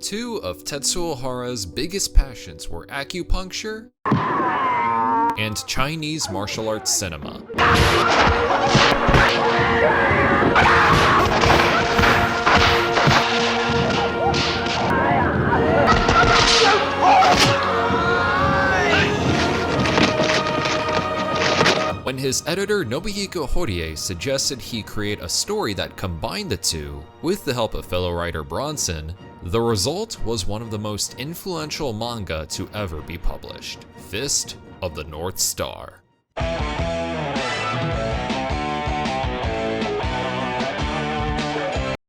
Two of Tetsuo Hara's biggest passions were acupuncture and Chinese martial arts cinema. When his editor Nobuhiko Horie suggested he create a story that combined the two, with the help of fellow writer Bronson, the result was one of the most influential manga to ever be published, Fist of the North Star.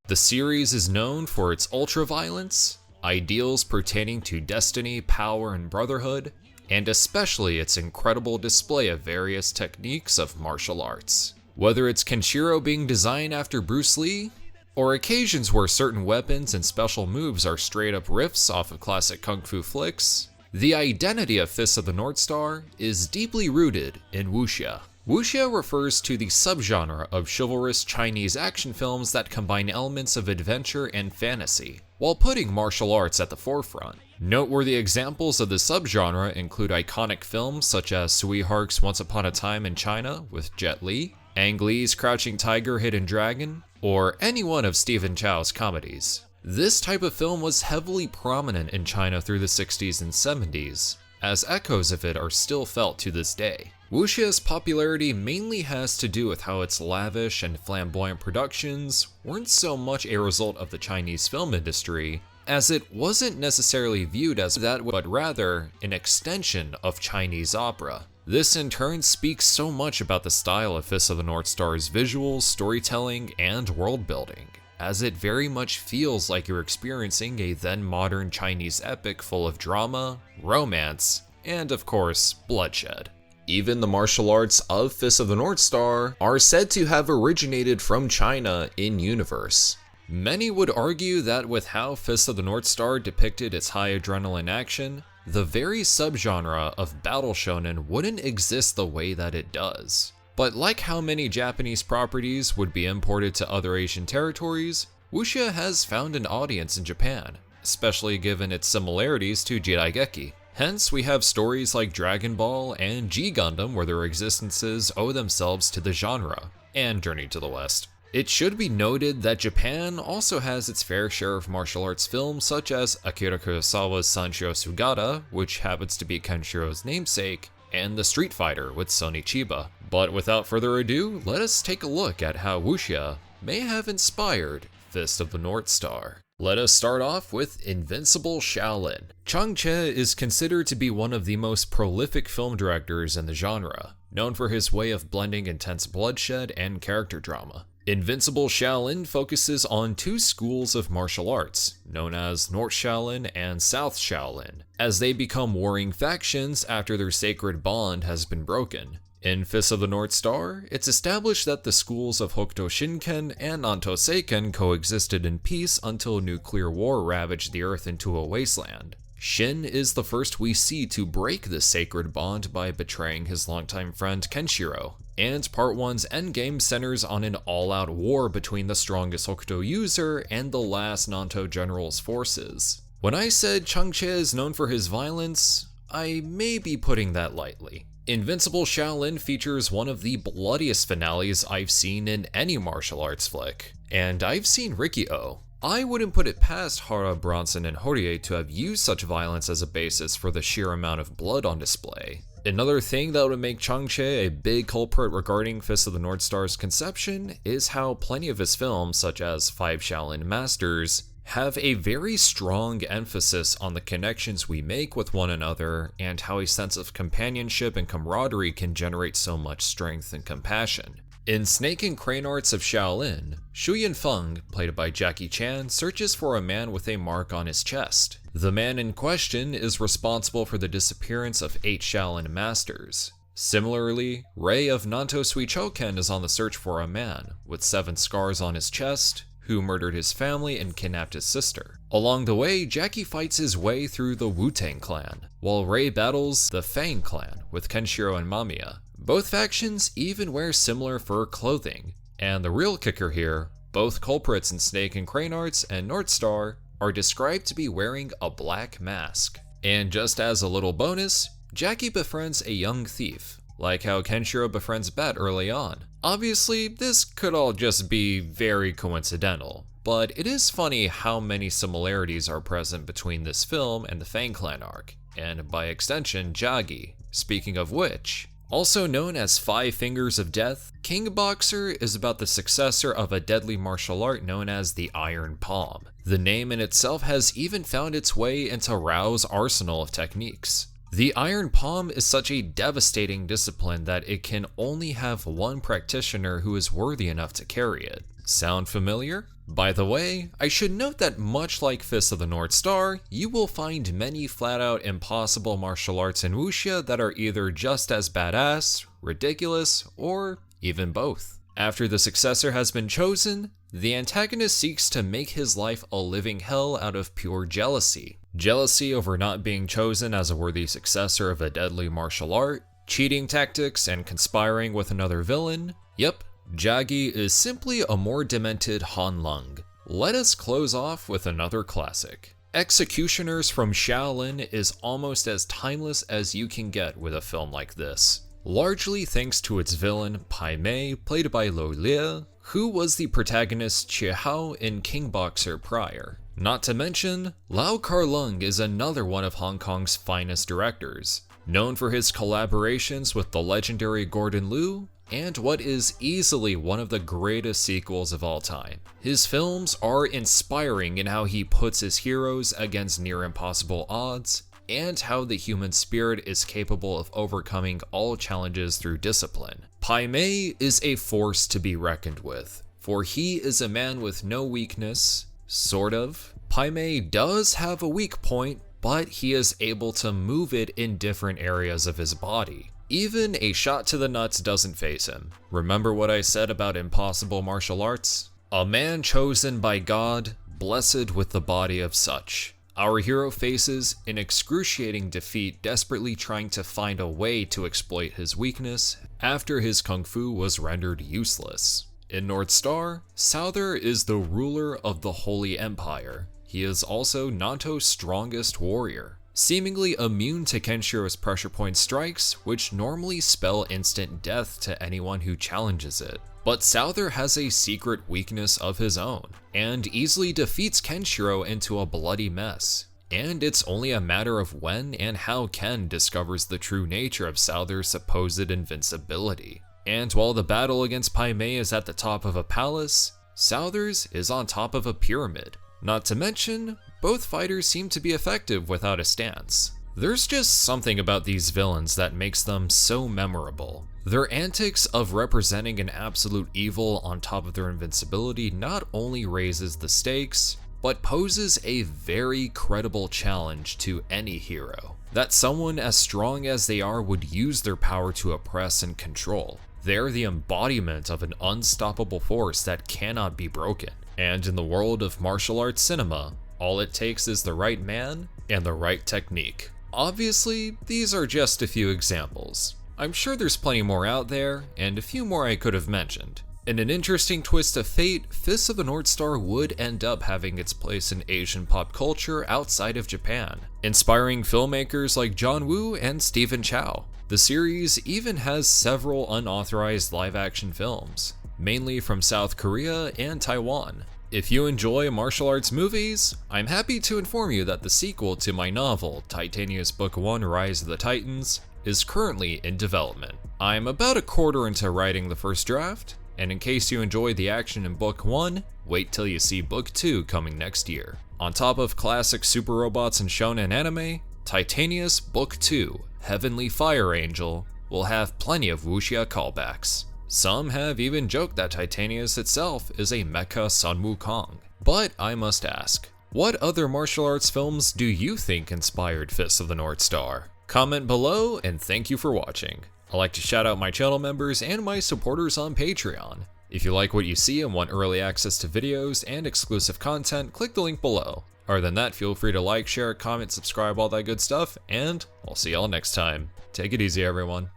The series is known for its ultra-violence, ideals pertaining to destiny, power, and brotherhood, and especially its incredible display of various techniques of martial arts. Whether it's Kenshiro being designed after Bruce Lee, or occasions where certain weapons and special moves are straight up riffs off of classic kung fu flicks, the identity of Fist of the North Star is deeply rooted in Wuxia. Wuxia refers to the subgenre of chivalrous Chinese action films that combine elements of adventure and fantasy, while putting martial arts at the forefront. Noteworthy examples of the subgenre include iconic films such as Tsui Hark's Once Upon a Time in China with Jet Li, Ang Lee's Crouching Tiger, Hidden Dragon, or any one of Stephen Chow's comedies. This type of film was heavily prominent in China through the 60s and 70s, as echoes of it are still felt to this day. Wuxia's popularity mainly has to do with how its lavish and flamboyant productions weren't so much a result of the Chinese film industry, as it wasn't necessarily viewed as that, but rather an extension of Chinese opera. This in turn speaks so much about the style of Fist of the North Star's visuals, storytelling, and world building, as it very much feels like you're experiencing a then modern Chinese epic full of drama, romance, and of course, bloodshed. Even the martial arts of Fist of the North Star are said to have originated from China in universe. Many would argue that with how Fist of the North Star depicted its high adrenaline action, the very subgenre of battle shonen wouldn't exist the way that it does. But like how many Japanese properties would be imported to other Asian territories, Wuxia has found an audience in Japan, especially given its similarities to Jiraigeki. Hence, we have stories like Dragon Ball and G Gundam where their existences owe themselves to the genre, and Journey to the West. It should be noted that Japan also has its fair share of martial arts films such as Akira Kurosawa's Sanshiro Sugata, which happens to be Kenshiro's namesake, and The Street Fighter with Sonny Chiba. But without further ado, let us take a look at how Wuxia may have inspired Fist of the North Star. Let us start off with Invincible Shaolin. Chang Cheh is considered to be one of the most prolific film directors in the genre, known for his way of blending intense bloodshed and character drama. Invincible Shaolin focuses on two schools of martial arts, known as North Shaolin and South Shaolin, as they become warring factions after their sacred bond has been broken. In Fist of the North Star, it's established that the schools of Hokuto Shinken and Nanto Seiken coexisted in peace until nuclear war ravaged the earth into a wasteland. Shin is the first we see to break this sacred bond by betraying his longtime friend Kenshiro, and Part 1's endgame centers on an all-out war between the strongest Hokuto user and the last Nanto general's forces. When I said Chang Cheh is known for his violence, I may be putting that lightly. Invincible Shaolin features one of the bloodiest finales I've seen in any martial arts flick, and I've seen Riki-Oh. I wouldn't put it past Hara, Bronson, and Horie to have used such violence as a basis for the sheer amount of blood on display. Another thing that would make Chang Cheh a big culprit regarding Fist of the North Star's conception is how plenty of his films, such as Five Shaolin Masters, have a very strong emphasis on the connections we make with one another and how a sense of companionship and camaraderie can generate so much strength and compassion. In Snake and Crane Arts of Shaolin, Shu Yinfeng, played by Jackie Chan, searches for a man with a mark on his chest. The man in question is responsible for the disappearance of 8 Shaolin masters. Similarly, Rei of Nanto Suichoken is on the search for a man, with 7 scars on his chest, who murdered his family and kidnapped his sister. Along the way, Jackie fights his way through the Wu-Tang Clan, while Rei battles the Fang Clan with Kenshiro and Mamiya. Both factions even wear similar fur clothing, and the real kicker here, both culprits in Snake and Crane Arts and North Star are described to be wearing a black mask. And just as a little bonus, Jackie befriends a young thief, like how Kenshiro befriends Bet early on. Obviously, this could all just be very coincidental, but it is funny how many similarities are present between this film and the Fang Clan arc, and by extension, Jagi. Speaking of which, also known as Five Fingers of Death, King Boxer is about the successor of a deadly martial art known as the Iron Palm. The name in itself has even found its way into Rao's arsenal of techniques. The Iron Palm is such a devastating discipline that it can only have one practitioner who is worthy enough to carry it. Sound familiar? By the way, I should note that much like Fist of the North Star, you will find many flat-out impossible martial arts in Wuxia that are either just as badass, ridiculous, or even both. After the successor has been chosen, the antagonist seeks to make his life a living hell out of pure jealousy. Jealousy over not being chosen as a worthy successor of a deadly martial art, cheating tactics, and conspiring with another villain. Yep, Jagi is simply a more demented Han Lung. Let us close off with another classic. Executioners from Shaolin is almost as timeless as you can get with a film like this. Largely thanks to its villain, Pai Mei, played by Lo Lie, who was the protagonist Chie Hao in King Boxer prior. Not to mention, Lau Kar-leung is another one of Hong Kong's finest directors, known for his collaborations with the legendary Gordon Liu, and what is easily one of the greatest sequels of all time. His films are inspiring in how he puts his heroes against near impossible odds, and how the human spirit is capable of overcoming all challenges through discipline. Pai Mei is a force to be reckoned with, for he is a man with no weakness, sort of. Pai Mei does have a weak point, but he is able to move it in different areas of his body. Even a shot to the nuts doesn't faze him. Remember what I said about impossible martial arts? A man chosen by God, blessed with the body of such. Our hero faces an excruciating defeat, desperately trying to find a way to exploit his weakness after his kung fu was rendered useless. In North Star, Souther is the ruler of the Holy Empire. He is also Nanto's strongest warrior, seemingly immune to Kenshiro's pressure point strikes, which normally spell instant death to anyone who challenges it. But Souther has a secret weakness of his own, and easily defeats Kenshiro into a bloody mess. And it's only a matter of when and how Ken discovers the true nature of Souther's supposed invincibility. And while the battle against Pai Mei is at the top of a palace, Souther's is on top of a pyramid. Not to mention, both fighters seem to be effective without a stance. There's just something about these villains that makes them so memorable. Their antics of representing an absolute evil on top of their invincibility not only raises the stakes, but poses a very credible challenge to any hero. That someone as strong as they are would use their power to oppress and control. They're the embodiment of an unstoppable force that cannot be broken. And in the world of martial arts cinema, all it takes is the right man and the right technique. Obviously, these are just a few examples. I'm sure there's plenty more out there, and a few more I could have mentioned. In an interesting twist of fate, Fist of the North Star would end up having its place in Asian pop culture outside of Japan, inspiring filmmakers like John Woo and Stephen Chow. The series even has several unauthorized live-action films, mainly from South Korea and Taiwan. If you enjoy martial arts movies, I'm happy to inform you that the sequel to my novel, Titanious Book 1 Rise of the Titans, is currently in development. I'm about a quarter into writing the first draft, and in case you enjoyed the action in Book 1, wait till you see Book 2 coming next year. On top of classic super robots and shonen anime, Titanious Book 2, Heavenly Fire Angel, will have plenty of Wuxia callbacks. Some have even joked that Titanious itself is a mecha Sun Wukong. But I must ask, what other martial arts films do you think inspired Fist of the North Star? Comment below, and thank you for watching. I like to shout out my channel members and my supporters on Patreon. If you like what you see and want early access to videos and exclusive content, click the link below. Other than that, feel free to like, share, comment, subscribe, all that good stuff, and I'll see y'all next time. Take it easy, everyone.